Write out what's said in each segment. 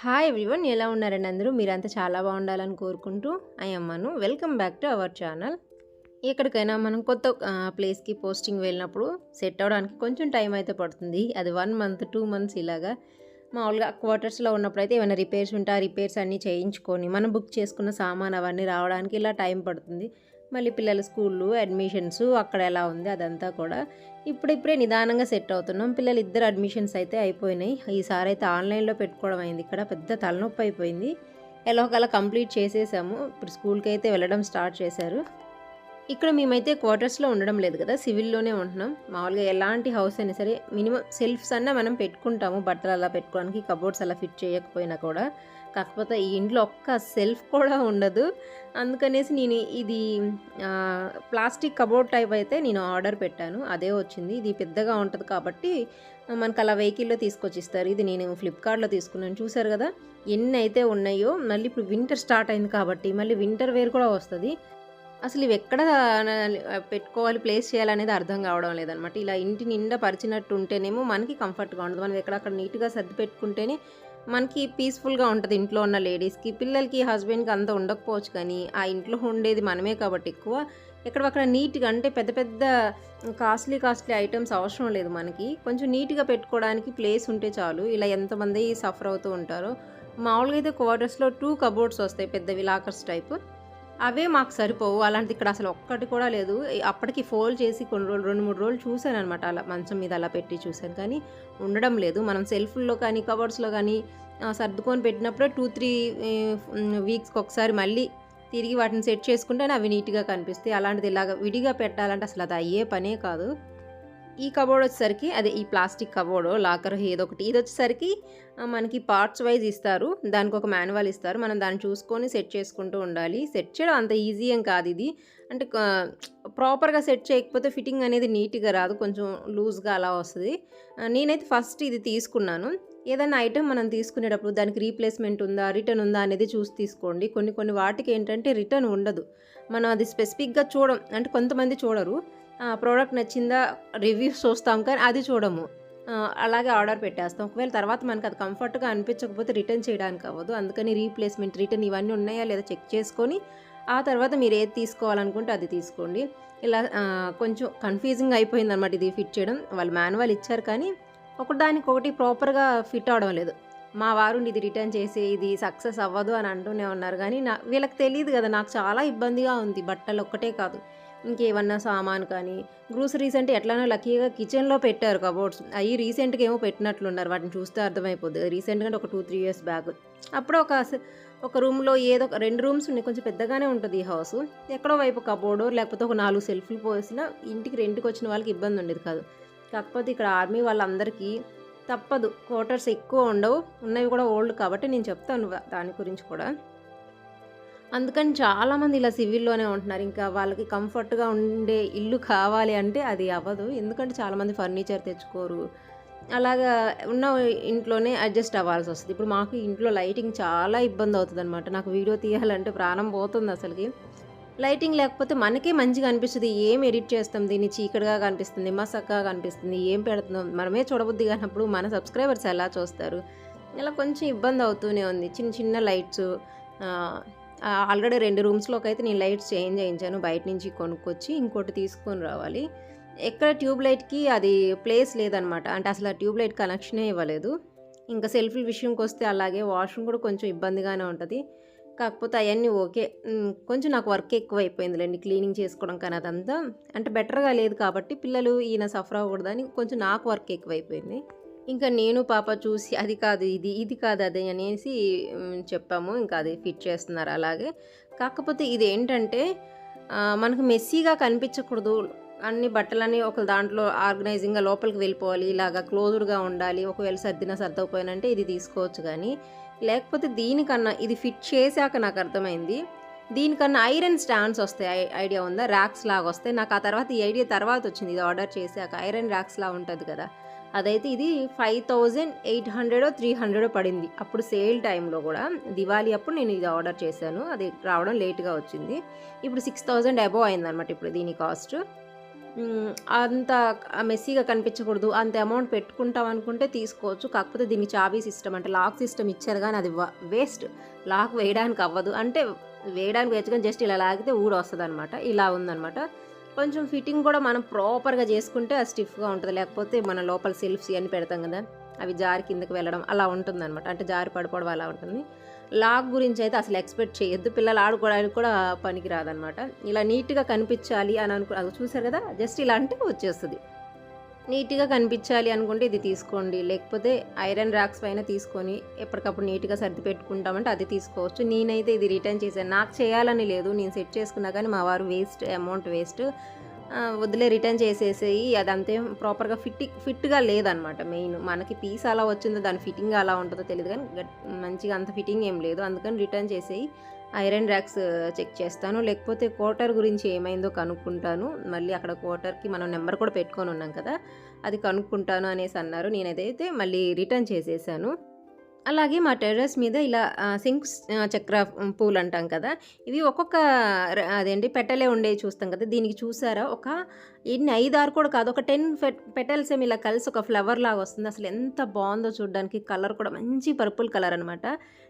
Hi everyone, ఎలా ఉన్నారండి అందరూ? మీరంతా చాలా బాగుండాలని కోరుకుంటూ అయ్యమ్మను welcome back to our channel. ఎక్కడికైనా మనం కొత్త ప్లేస్కి పోస్టింగ్ వెళ్ళినప్పుడు సెట్ అవ్వడానికి కొంచెం టైం అయితే పడుతుంది. అది 1 మంత్ 2 మంత్స్ ఇలాగా. మామూలుగా క్వార్టర్స్లో ఉన్నప్పుడు అయితే ఏమైనా రిపేర్స్ ఉంటే ఆ రిపేర్స్ అన్నీ చేయించుకొని మనం బుక్ చేసుకున్న సామాన్ అవన్నీ రావడానికి ఇలా టైం పడుతుంది. మళ్ళీ పిల్లల స్కూళ్ళు అడ్మిషన్స్ అక్కడ ఎలా ఉంది అదంతా కూడా ఇప్పుడిప్పుడే నిదానంగా సెట్ అవుతున్నాం. పిల్లలు ఇద్దరు అడ్మిషన్స్ అయితే అయిపోయినాయి. ఈసారి అయితే ఆన్లైన్లో పెట్టుకోవడం అయింది. ఇక్కడ పెద్ద తలనొప్పి అయిపోయింది. ఎలాగోలా కంప్లీట్ చేసేసాము. ఇప్పుడు స్కూల్కి అయితే వెళ్ళడం స్టార్ట్ చేశారు. ఇక్కడ మేమైతే క్వార్టర్స్లో ఉండడం లేదు కదా, సివిల్లోనే ఉంటున్నాం. మామూలుగా ఎలాంటి హౌస్ అయినా సరే మినిమం సెల్ఫ్స్ అన్నా మనం పెట్టుకుంటాము, బట్టలు అలా పెట్టుకోవడానికి, కబోర్డ్స్ అలా ఫిట్ చేయకపోయినా కూడా. కాకపోతే ఈ ఇంట్లో ఒక్క సెల్ఫ్ కూడా ఉండదు. అందుకనేసి నేను ఇది ప్లాస్టిక్ కబోర్డ్ టైప్ అయితే నేను ఆర్డర్ పెట్టాను. అదే వచ్చింది. ఇది పెద్దగా ఉంటుంది కాబట్టి మనకు అలా వెహికల్లో తీసుకొచ్చి ఇస్తారు. ఇది నేను ఫ్లిప్కార్ట్లో తీసుకున్నాను. చూసారు కదా ఎన్ని అయితే ఉన్నాయో. మళ్ళీ ఇప్పుడు వింటర్ స్టార్ట్ అయింది కాబట్టి మళ్ళీ వింటర్ వేర్ కూడా వస్తుంది. అసలు ఇవి ఎక్కడ పెట్టుకోవాలి, ప్లేస్ చేయాలనేది అర్థం కావడం లేదనమాట. ఇలా ఇంటి నిండా పరిచినట్టు ఉంటేనేమో మనకి కంఫర్ట్గా ఉంటుంది. మనం ఎక్కడక్కడ నీట్గా సర్ది పెట్టుకుంటేనే మనకి పీస్ఫుల్గా ఉంటుంది. ఇంట్లో ఉన్న లేడీస్కి, పిల్లలకి, హస్బెండ్కి అంత ఉండకపోవచ్చు, కానీ ఆ ఇంట్లో ఉండేది మనమే కాబట్టి ఎక్కువ ఎక్కడక్కడ నీట్గా, అంటే పెద్ద పెద్ద కాస్ట్లీ ఐటమ్స్ అవసరం లేదు. మనకి కొంచెం నీట్గా పెట్టుకోవడానికి ప్లేస్ ఉంటే చాలు. ఇలా ఎంతమంది సఫర్ అవుతూ ఉంటారో. మామూలుగా అయితే క్వార్టర్స్లో 2 కబోర్డ్స్ వస్తాయి, పెద్దవి లాకర్స్ టైపు. అవే మాకు సరిపోవు. అలాంటిది ఇక్కడ అసలు ఒక్కటి కూడా లేదు. అప్పటికి ఫోల్డ్ చేసి కొన్ని రోజులు 2, 3 రోజులు చూశాననమాట. అలా మంచం మీద అలా పెట్టి చూశాను, కానీ ఉండడం లేదు. మనం సెల్ఫ్‌ల్లో కానీ కబోర్డ్స్‌లో కానీ సర్దుకొని పెట్టినప్పుడే 2, 3 వీక్స్‌కి ఒకసారి మళ్ళీ తిరిగి వాటిని సెట్ చేసుకుంటేనే అవి నీట్‌గా కనిపిస్తాయి. అలాంటిది ఇలాగ విడిగా పెట్టాలంటే అసలు అది అయ్యే పనే కాదు. ఈ కబోర్డ్ వచ్చేసరికి అదే ఈ ప్లాస్టిక్ కబోర్డ్ లాకర్ ఏదో ఒకటి, ఇది వచ్చేసరికి మనకి పార్ట్స్ వైజ్ ఇస్తారు. దానికి ఒక మాన్యువల్ ఇస్తారు. మనం దాన్ని చూసుకొని సెట్ చేసుకుంటూ ఉండాలి. సెట్ చేయడం అంత ఈజీ ఏం కాదు ఇది. అంటే ప్రాపర్గా సెట్ చేయకపోతే ఫిట్టింగ్ అనేది నీట్గా రాదు, కొంచెం లూజ్గా అలా వస్తుంది. నేనైతే ఫస్ట్ ఇది తీసుకున్నాను. ఏదైనా ఐటెం మనం తీసుకునేటప్పుడు దానికి రీప్లేస్మెంట్ ఉందా, రిటర్న్ ఉందా అనేది చూసి తీసుకోండి. కొన్ని వాటికి ఏంటంటే రిటర్న్ ఉండదు. మనం అది స్పెసిఫిక్గా చూడం, అంటే కొంతమంది చూడరు. ప్రోడక్ట్ నచ్చిందా రివ్యూస్ చూస్తాం, కానీ అది చూడము. అలాగే ఆర్డర్ పెట్టేస్తాం. ఒకవేళ తర్వాత మనకు అది కంఫర్ట్గా అనిపించకపోతే రిటర్న్ చేయడానికి అవ్వదు. అందుకని రీప్లేస్మెంట్, రిటర్న్ ఇవన్నీ ఉన్నాయా లేదా చెక్ చేసుకొని ఆ తర్వాత మీరు ఏది తీసుకోవాలనుకుంటే అది తీసుకోండి. ఇలా కొంచెం కన్ఫ్యూజింగ్ అయిపోయిందనమాట ఇది ఫిట్ చేయడం. వాళ్ళు మాన్యువల్ ఇచ్చారు, కానీ ఒకదానికొకటి ప్రాపర్గా ఫిట్ అవడం లేదు. మా వారు ఇది రిటర్న్ చేసి ఇది సక్సెస్ అవ్వదు అని అంటూనే ఉన్నారు, కానీ వీళ్ళకి తెలియదు కదా. నాకు చాలా ఇబ్బందిగా ఉంది. బట్టలు ఒక్కటే కాదు, ఇంకేమన్నా సామాను కానీ, గ్రోసరీస్ అంటే ఎట్లానో లక్కీగా కిచెన్లో పెట్టారు కబోర్డ్స్. అవి రీసెంట్గా ఏమో పెట్టినట్లున్నారు. వాటిని చూస్తే అర్థమైపోద్ది. రీసెంట్గా అంటే ఒక 2, 3 ఇయర్స్ బ్యాక్. అప్పుడు ఒక రూమ్లో ఏదో 2 రూమ్స్ ఉన్నాయి. కొంచెం పెద్దగానే ఉంటుంది ఈ హౌస్. ఎక్కడో వైపు కబోర్డో లేకపోతే ఒక 4 సెల్ఫ్లు పోసినా ఇంటికి రెంట్కి వచ్చిన వాళ్ళకి ఇబ్బంది ఉండేది కాదు. కాకపోతే ఇక్కడ ఆర్మీ వాళ్ళందరికీ తప్పదు, క్వార్టర్స్ ఎక్కువ ఉండవు. ఉన్నవి కూడా ఓల్డ్ కాబట్టి నేను చెప్తాను దాని గురించి కూడా. అందుకని చాలామంది ఇలా సివిల్లోనే ఉంటున్నారు. ఇంకా వాళ్ళకి కంఫర్ట్‌గా ఉండే ఇల్లు కావాలి అంటే అది అవ్వదు. ఎందుకంటే చాలామంది ఫర్నిచర్ తెచ్చుకోరు. అలాగా ఉన్న ఇంట్లోనే అడ్జస్ట్ అవ్వాల్సొస్తది. ఇప్పుడు మాకు ఇంట్లో లైటింగ్ చాలా ఇబ్బందవుతదనమాట. నాకు వీడియో తీయాలంటే ప్రాణం పోతుందసలకి. లైటింగ్ లేకపోతే మనకే మంచిగా అనిపిస్తది. ఏం ఎడిట్ చేస్తాం, దీన్ని చీకటిగా కనిపిస్తుంది, మసకగా కనిపిస్తుంది, ఏం పెడుతున్నాం మనమే చూడబుద్ధి కానప్పుడు మన సబ్స్క్రైబర్స్ ఎలా చూస్తారు? ఇలా కొంచెం ఇబ్బంది అవుతూనే ఉంది. చిన్న చిన్న లైట్సు ఆహ్ ఆల్రెడీ 2 రూమ్స్‌లోకైతే నేను లైట్స్ చేంజ్ చేయించాను. బయట నుంచి కొనుక్కొచ్చి ఇంకోటి తీసుకొని రావాలి. ఎక్కడ ట్యూబ్ లైట్‌కి అది ప్లేస్ లేదనమాట. అంటే అసలు ఆ ట్యూబ్ లైట్ కనెక్షనే ఇవ్వలేదు. ఇంకా సెల్ఫ్‌ల విషయంకొస్తే అలాగే వాష్‌రూమ్ కూడా కొంచెం ఇబ్బందిగానే ఉంటది. కాకపోతే అయన్నీ ఓకే. కొంచెం నాకు వర్క్ ఎక్కువైపోయిందిలెండి. క్లీనింగ్ చేసుకోవడం కానీ అదంతా. అంటే బెటర్‌గా లేదు కాబట్టి పిల్లలు ఈయన సఫర్ అవ్వకూడదని కొంచెం నాకు వర్క్ ఎక్కువైపోయింది. ఇంకా నేను పాప చూసి అది కాదు ఇది, ఇది కాదు అది అనేసి చెప్పాము. ఇంకా అది ఫిట్ చేస్తున్నారు అలాగే. కాకపోతే ఇదేంటంటే మనకు మెస్సీగా కనిపించకూడదు. అన్ని బట్టలన్నీ ఒక దాంట్లో ఆర్గనైజింగ్‌గా లోపలికి వెళ్ళిపోవాలి. ఇలాగా క్లోజ్డ్‌గా ఉండాలి. ఒకవేళ సర్దినా సర్దకపోయినంటే ఇది తీసుకోవచ్చు, కానీ లేకపోతే దీనికన్నా ఇది ఫిట్ చేశాక నాకు అర్థమైంది. దీనికన్నా ఐరన్ స్టాండ్స్ వస్తాయి. ఐడియా ఉందా? ర్యాక్స్ లాగా వస్తాయి. నాకు ఆ తర్వాత ఈ ఐడియా తర్వాత వచ్చింది. ఇది ఆర్డర్ చేశాక ఐరన్ ర్యాక్స్‌లా ఉంటది కదా. అదైతే ఇది 5800 300 పడింది. అప్పుడు సేల్ టైంలో కూడా దివాళీ అప్పుడు నేను ఇది ఆర్డర్ చేశాను. అది రావడం లేట్‌గా వచ్చింది. ఇప్పుడు 6000 అబోవ్ అయిందనమాట ఇప్పుడు దీని కాస్ట్. అంత మెస్సీగా కనిపించకూడదు, అంత అమౌంట్ పెట్టుకుంటాం అనుకుంటే తీసుకోవచ్చు. కాకపోతే దీనికి చాబీ సిస్టమ్ అంటే లాక్ సిస్టమ్ ఇచ్చారు కానీ అది వేస్ట్. లాక్ వేయడానికి అవ్వదు. అంటే వేయడానికి వేయచ్చు కానీ జస్ట్ ఇలా లాగితే ఊడొస్తదనమాట. ఇలా ఉందనమాట. కొంచెం ఫిట్టింగ్ కూడా మనం ప్రాపర్‌గా చేసుకుంటే అది స్టిఫ్‌గా ఉంటది. లేకపోతే మన లోపల సెల్ఫ్స్ ఇయన్నీ పెడతాం కదా! అవి జారి కిందకి వెళ్ళడం అలా ఉంటుందనమాట. అంటే జారి పడిపోవడం అలా ఉంటుంది. లాక్ గురించి అయితే అసలు ఎక్స్‌పెక్ట్ చేయొద్దు. పిల్లలు ఆడుకోవడానికి కూడా పనికి రాదనమాట. ఇలా నీట్‌గా కనిపించాలి అని అది చూసారు కదా! జస్ట్ ఇలా అంటే వచ్చేస్తది. నీట్‌గా కనిపించాలి అనుకుంటే ఇది తీసుకోండి. లేకపోతే ఐరన్ రాక్స్ పైన తీసుకొని ఎప్పటికప్పుడు నీట్‌గా సర్ది పెట్టుకుంటామంటే అది తీసుకోవచ్చు. నేనైతే ఇది రిటర్న్ చేశాను. నాకు చేయాలని లేదు. నేను సెట్ చేసుకున్నా కానీ మా వారు అమౌంట్ వేస్ట్. వద్దులే రిటర్న్ చేసేసేయి. అదంతేం ప్రాపర్‌గా ఫిట్‌గా లేదనమాట మెయిన్. మనకి పీస్ అలా వచ్చిందో దాని ఫిట్టింగ్ అలా ఉంటదో తెలీదు కానీ మంచిగా అంత ఫిట్టింగ్ ఏం లేదు. అందుకని రిటర్న్ చేసేయి. ఐరన్ రాక్స్ చెక్ చేస్తాను. లేకపోతే క్వార్టర్ గురించి ఏమైందో కనుక్కుంటాను. మళ్ళీ అక్కడ క్వార్టర్‌కి మనం నెంబర్ కూడా పెట్టుకొని ఉన్నాం కదా! అది కనుక్కుంటాను అనేసి అన్నారు. నేనదైతే మళ్ళీ రిటర్న్ చేసేసాను. అలాగే మా టెర్రస్ మీద ఇలా చక్ర పూలు అంటాం కదా! ఇవి ఒక్కొక్క అదేంటి పెటలే ఉండేవి చూస్తాం కదా! దీనికి చూసారా ఒక ఎన్ని 5, 6 కూడా కాదు. ఒక 10 పెటల్స్ ఏమో ఇలా కలిసి ఒక ఫ్లవర్ లాగా వస్తుంది. అసలు ఎంత బావుందో చూడ్డానికి. కలర్ కూడా మంచి పర్పుల్ కలర్ అనమాట.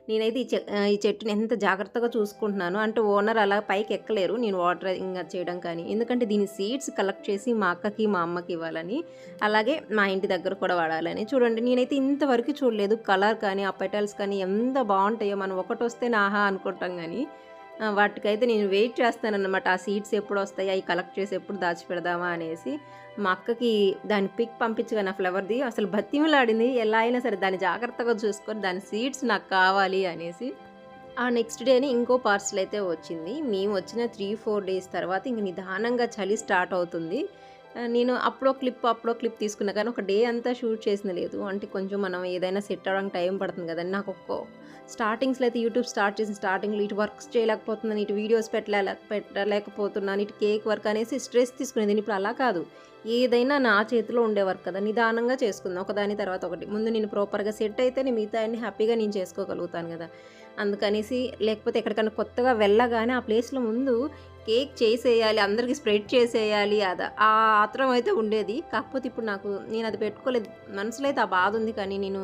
నేనైతే ఈ చెట్టుని ఎంత జాగ్రత్తగా చూసుకుంటున్నాను. అంటే ఓనర్ అలా పైకి ఎక్కలేరు. నేను వాటరింగ్ చేయడం కానీ. ఎందుకంటే దీని సీడ్స్ కలెక్ట్ చేసి మా అక్కకి, మా అమ్మకి ఇవ్వాలని. అలాగే మా ఇంటి దగ్గర కూడా వాడాలని. చూడండి నేనైతే ఇంతవరకు చూడలేదు. కలర్ కానీ, ఆ పెటల్స్ కానీ ఎంత బావుంటాయో. మనం ఒకటొస్తేనే ఆహా అనుకుంటాం గానీ, వాటికైతే నేను వెయిట్ చేస్తానన్నమాట. ఆ సీడ్స్ ఎప్పుడొస్తాయి, అయి కలెక్ట్ చేసి ఎప్పుడు దాచిపెడదామా అనేసి. మా అక్కకి దాని పిక్ పంపించగానే ఆ ఫ్లవర్‌ది అసలు బతిమిలాడింది. ఎలా అయినా సరే దాన్ని జాగ్రత్తగా చూసుకొని దాని సీడ్స్ నాకు కావాలి అనేసి. ఆ నెక్స్ట్ డేనే ఇంకో పార్సెల్ అయితే వచ్చింది. మేము వచ్చిన 3, 4 డేస్ తర్వాత ఇంక నిదానంగా చలి స్టార్ట్ అవుతుంది. నేను అప్పుడో క్లిప్ తీసుకున్నా కానీ ఒక డే అంతా షూట్ చేసింది లేదు. అంటే కొంచెం మనం ఏదైనా సెట్ అవ్వడానికి టైం పడుతుంది కదండీ. నాకు స్టార్టింగ్స్‌లో అయితే యూట్యూబ్ స్టార్ట్ చేసిన స్టార్టింగ్‌లో ఇటు వర్క్స్ చేయలేకపోతున్నాను, ఇటు వీడియోస్ పెట్టలేకపోతున్నాను, ఇటు కేక్ వర్క్ అనేసి స్ట్రెస్ తీసుకునేది. ఇప్పుడు అలా కాదు. ఏదైనా నా చేతిలో ఉండే వర్క్ కదా! నిదానంగా చేసుకుందాం. ఒకదాని తర్వాత ఒకటి. ముందు నేను ప్రాపర్‌గా సెట్ అయితేనే మిగతాయన్ని హ్యాపీగా నేను చేసుకోగలుగుతాను కదా! అందుకనేసి లేకపోతే ఎక్కడికైనా కొత్తగా వెళ్ళగానే ఆ ప్లేస్‌లో ముందు కేక్ చేసేయాలి, అందరికి స్ప్రెడ్ చేసేయాలి ఆ ఆత్రం అయితే ఉండేది. కాకపోతే ఇప్పుడు నేను అది పెట్టుకోలేదు. మనసులో అయితే ఆ బాధ ఉంది కానీ నేను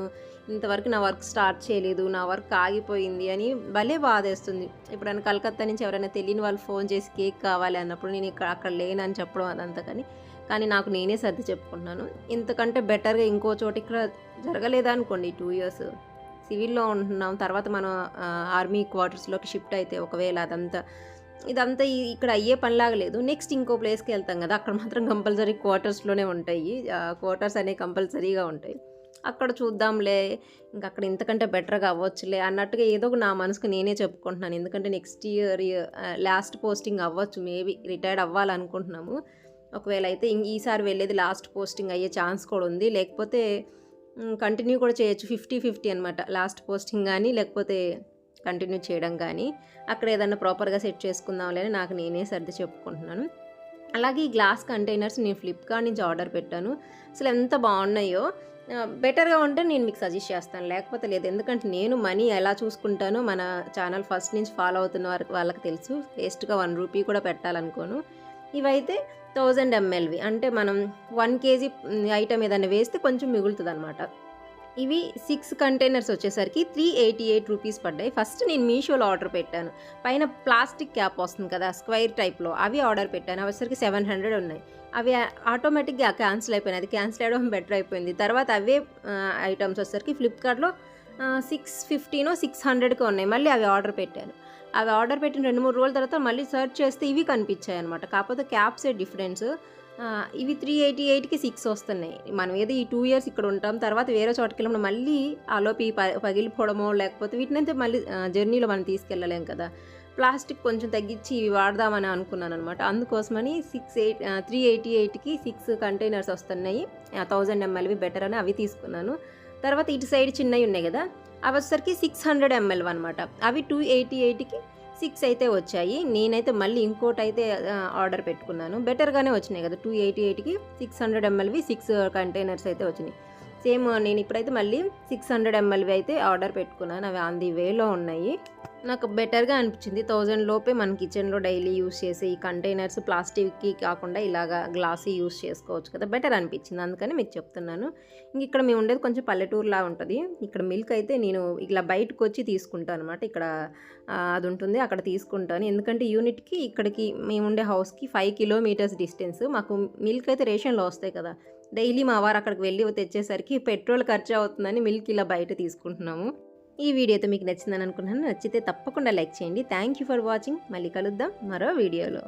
ఇంతవరకు నా వర్క్ స్టార్ట్ చేయలేదు. నా వర్క్ ఆగిపోయింది అని భలే బాధేస్తుంది. ఎప్పుడైనా కలకత్తా నుంచి ఎవరైనా తెలియని వాళ్ళు ఫోన్ చేసి కేక్ కావాలి అన్నప్పుడు నేను అక్కడ లేనని చెప్పడం అదంతా కానీ నాకు నేనే సర్ది చెప్పుకుంటున్నాను. ఇంతకంటే బెటర్‌గా ఇంకో చోట ఇక్కడ జరగలేదనుకోండి 2 ఇయర్స్ సివిల్‌లో ఉంటున్నాం. తర్వాత మనం ఆర్మీ క్వార్టర్స్‌లోకి షిఫ్ట్ అయితే ఒకవేళ ఇదంతా ఇక్కడ అయ్యే పనిలాగా లేదు. నెక్స్ట్ ఇంకో ప్లేస్‌కి వెళ్తాం కదా! అక్కడ మాత్రం కంపల్సరీ క్వార్టర్స్‌లోనే ఉంటాయి. క్వార్టర్స్ అనేవి కంపల్సరీగా ఉంటాయి. అక్కడ చూద్దాంలే, అక్కడ ఇంతకంటే బెటర్‌గా అవ్వచ్చులే అన్నట్టుగా ఏదో నా మనసుకు నేనే చెప్పుకుంటున్నాను. ఎందుకంటే నెక్స్ట్ ఇయర్ లాస్ట్ పోస్టింగ్ అవ్వచ్చు. మేబీ రిటైర్డ్ అవ్వాలనుకుంటున్నాము. ఒకవేళ అయితే ఈసారి వెళ్ళేది లాస్ట్ పోస్టింగ్ అయ్యే ఛాన్స్ కూడా ఉంది. లేకపోతే కంటిన్యూ కూడా చేయొచ్చు. 50, 50 అనమాట. లాస్ట్ పోస్టింగ్ కానీ లేకపోతే కంటిన్యూ చేయడం కానీ. అక్కడ ఏదన్నా ప్రాపర్‌గా సెట్ చేసుకుందాంలే అని నాకు నేనే సర్ది చెప్పుకుంటున్నాను. అలాగే ఈ గ్లాస్ కంటైనర్స్ నేను ఫ్లిప్‌కార్ట్ నుంచి ఆర్డర్ పెట్టాను. అసలు ఎంత బాగున్నాయో. బెటర్‌గా ఉంటే నేను మీకు సజెస్ట్ చేస్తాను. లేకపోతే లేదు. ఎందుకంటే నేను మనీ ఎలా చూసుకుంటానో మన ఛానల్ ఫస్ట్ నుంచి ఫాలో అవుతున్న వాళ్ళకి తెలుసు. వేస్ట్‌గా 1 రూపీ కూడా పెట్టాలనుకోను. ఇవైతే 1000 mlవి. అంటే మనం 1 కేజీ ఐటెమ్ ఏదైనా వేస్తే కొంచెం మిగులుతుందనమాట. ఇవి 6 కంటైనర్స్ వచ్చేసరికి 388 రూపీస్ పడ్డాయి. ఫస్ట్ నేను మీషోలో ఆర్డర్ పెట్టాను. పైన ప్లాస్టిక్ క్యాప్ వస్తుంది కదా! స్క్వేర్ టైప్‌లో అవి ఆర్డర్ పెట్టాను. అవి వచ్చేసరికి 700 ఉన్నాయి. అవి ఆటోమేటిక్‌గా క్యాన్సిల్ అయిపోయినాయి. అది క్యాన్సిల్ అవ్వడం బెటర్ అయిపోయింది. తర్వాత అవే ఐటమ్స్ వచ్చేసరికి ఫ్లిప్‌కార్ట్‌లో 650నో 600కో ఉన్నాయి. మళ్ళీ అవి ఆర్డర్ పెట్టాను. అవి ఆర్డర్ పెట్టిన 2, 3 రోజుల తర్వాత మళ్ళీ సెర్చ్ చేస్తే ఇవి కనిపించాయన్నమాట. కాకపోతే క్యాప్సే డిఫరెన్స్. ఇవి 388కి 6 వస్తున్నాయి. మనం ఏదో ఈ 2 ఇయర్స్ ఇక్కడ ఉంటాం. తర్వాత వేరే చోటకెళ్ళినప్పుడు మళ్ళీ ఆలోపు పగిలిపోవడమో లేకపోతే వీటినైతే మళ్ళీ జర్నీలో మనం తీసుకెళ్ళలేం కదా! ప్లాస్టిక్ కొంచెం తగ్గించి ఇవి వాడదామని అనుకున్నాననమాట. అందుకోసమని 388కి 6 కంటైనర్స్ వస్తున్నాయి. 1000 mlవి బెటర్ అని అవి తీసుకున్నాను. తర్వాత ఇటు సైడ్ చిన్నవి ఉన్నాయి కదా! అవి వచ్చేసరికి 600 ml అనమాట. అవి 288కి 6 అయితే వచ్చాయి. నేనైతే మళ్ళీ ఇంకోటైతే ఆర్డర్ పెట్టుకున్నాను. బెటర్‌గానే వచ్చినాయి కదా! 288కి 600 mlవి 6 కంటైనర్స్ అయితే వచ్చినాయి. సేమ్ నేను ఇప్పుడైతే మళ్ళీ 600 mlవి అయితే ఆర్డర్ పెట్టుకున్నాను. అవి ఆన్ ది వేలో ఉన్నాయి. నాకు బెటర్‌గా అనిపించింది. 1000 లోపే మన కిచెన్‌లో డైలీ యూజ్ చేసే ఈ కంటైనర్స్ ప్లాస్టిక్‌కి కాకుండా ఇలాగా గ్లాసీ యూజ్ చేసుకోవచ్చు కదా! బెటర్ అనిపించింది. అందుకని మీకు చెప్తున్నాను. ఇంక ఇక్కడ మేము ఉండేది కొంచెం పల్లెటూరులా ఉంటది. ఇక్కడ మిల్క్ అయితే నేను ఇలా బయటకొచ్చి తీసుకుంటానన్నమాట. ఇక్కడ అది ఉంటుంది. అక్కడ తీసుకుంటాను. ఎందుకంటే యూనిట్‌కి ఇక్కడికి మేముండే హౌస్‌కి 5 కిలోమీటర్స్ డిస్టెన్స్. మాకు మిల్క్ అయితే రేషన్‌లో వస్తాయి కదా! డైలీ మా వారు అక్కడికి వెళ్లి తెచ్చేసరికి పెట్రోల్ ఖర్చు అవుతుందని మిల్క్ ఇలా బయట తీసుకుంటున్నాము. ఈ వీడియో అయితే మీకు నచ్చిందని అనుకుంటున్నాను. నచ్చితే తప్పకుండా లైక్ చేయండి. Thank you for watching. మళ్ళీ కలుద్దాం మరో వీడియోలో.